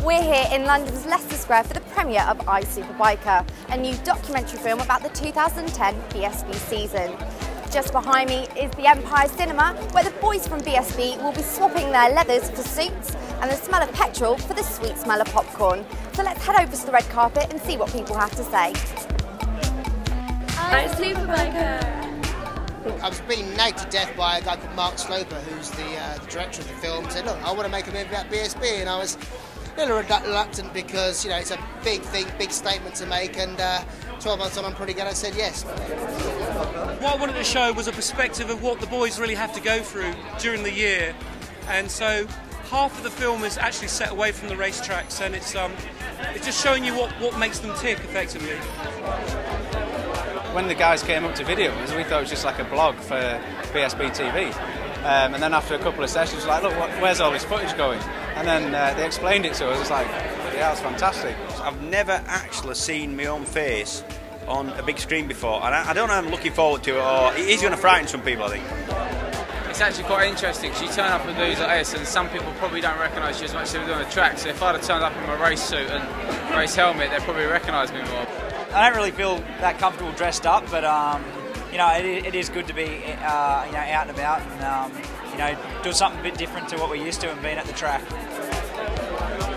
We're here in London's Leicester Square for the premiere of Superbiker, a new documentary film about the 2010 BSB season. Just behind me is the Empire Cinema, where the boys from BSB will be swapping their leathers for suits and the smell of petrol for the sweet smell of popcorn. So let's head over to the red carpet and see what people have to say. I'm Superbiker. I was being nagged to death by a guy called Mark Sloper, who's the director of the film, and said, look, I want to make a movie about BSB, and I was a little reluctant because, you know, it's a big thing, big statement to make, and 12 months on I'm pretty glad I said yes. What I wanted to show was a perspective of what the boys really have to go through during the year, and so half of the film is actually set away from the racetracks, and it's just showing you what makes them tick effectively. When the guys came up to video us, we thought it was just like a blog for BSB TV. And then after a couple of sessions, like, look, where's all this footage going? And then they explained it to us. It's like, yeah, it's fantastic. I've never actually seen my own face on a big screen before, and I don't know, I'm looking forward to it, or it is going to frighten some people, I think. It's actually quite interesting, because you turn up and lose at Ellison, some people probably don't recognise you as much as they do on the track, so if I'd have turned up in my race suit and race helmet, they'd probably recognise me more. I don't really feel that comfortable dressed up, but you know, it is good to be you know, out and about and you know, do something a bit different to what we're used to and being at the track.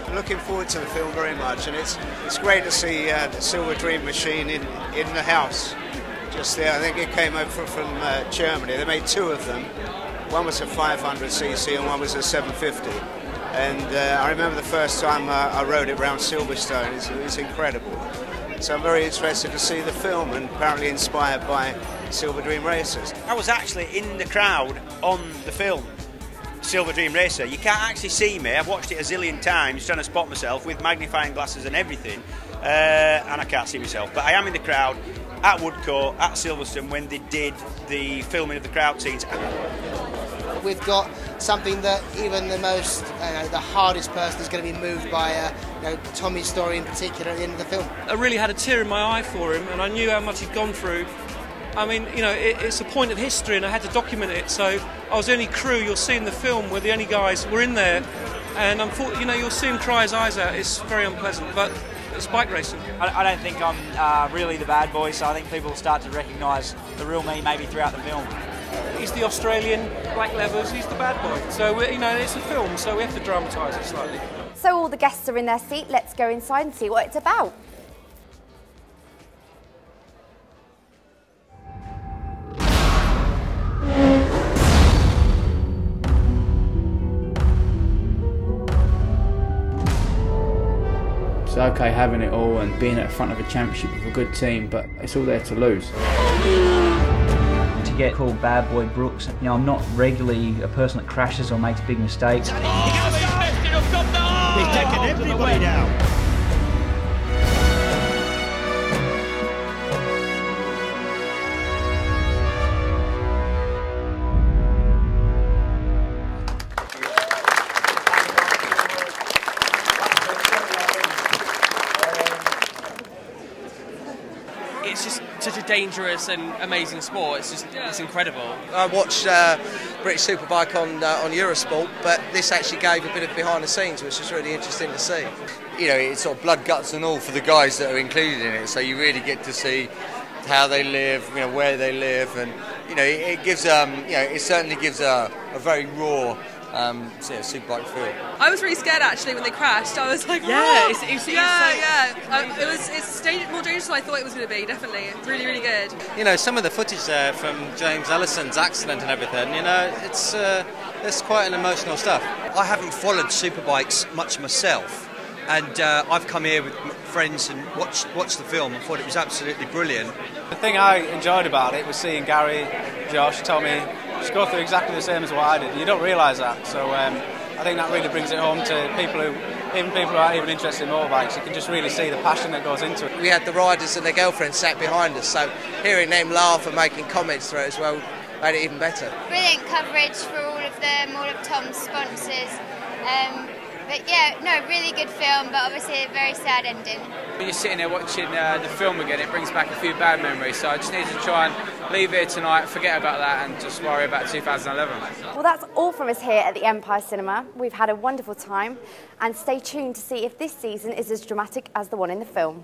I'm looking forward to the film very much, and it's great to see the Silver Dream machine in the house. Just there, I think it came over from Germany. They made two of them. One was a 500cc and one was a 750. And I remember the first time I rode it around Silverstone. It's incredible. So I'm very interested to see the film, and apparently inspired by Silver Dream racers. I was actually in the crowd on the film, Silver Dream Racer. You can't actually see me. I've watched it a zillion times trying to spot myself with magnifying glasses and everything, and I can't see myself. But I am in the crowd at Woodcourt, at Silverstone, when they did the filming of the crowd scenes. We've got something that even the most, the hardest person is going to be moved by, Tommy's story in particular at the end of the film. I really had a tear in my eye for him, and I knew how much he'd gone through. I mean, you know, it's a point of history, and I had to document it. So I was the only crew you'll see in the film. We're the only guys who were in there, and you know, you'll see him cry his eyes out. It's very unpleasant, but it's bike racing. I don't think I'm really the bad boy, so I think people will start to recognise the real me maybe throughout the film. He's the Australian black levers, he's the bad boy. So, you know, it's a film, so we have to dramatise it slightly. So all the guests are in their seat, let's go inside and see what it's about. It's okay having it all and being at the front of a championship with a good team, but it's all there to lose. To get called bad boy Brookes, you know, I'm not regularly a person that crashes or makes big mistakes. He's taken everybody down. It's just such a dangerous and amazing sport. It's incredible. I watched British Superbike on Eurosport, but this actually gave a bit of behind the scenes, which was really interesting to see. You know, it's sort of blood, guts and all for the guys that are included in it, so you really get to see how they live, you know, where they live, and you know, it gives you know, it certainly gives a very raw Superbike feel. I was really scared actually when they crashed. I was like, yeah, oh! It's more dangerous than I thought it was going to be. Definitely, it's really, really good. You know, some of the footage there from James Ellison's accident and everything. You know, it's quite an emotional stuff. I haven't followed Superbikes much myself, and I've come here with friends and watched the film and thought it was absolutely brilliant. The thing I enjoyed about it was seeing Gary, Josh, Tommy just go through exactly the same as what I did. You don't realise that, so I think that really brings it home to people who aren't even interested in motorbikes. You can just really see the passion that goes into it. We had the riders and their girlfriends sat behind us, so hearing them laugh and making comments through it as well made it even better. Brilliant coverage for all of them, all of Tom's sponsors. But yeah, no, really good film, but obviously a very sad ending. When you're sitting there watching the film again, it brings back a few bad memories, so I just need to try and leave here tonight, forget about that and just worry about 2011. Well, that's all from us here at the Empire Cinema. We've had a wonderful time, and stay tuned to see if this season is as dramatic as the one in the film.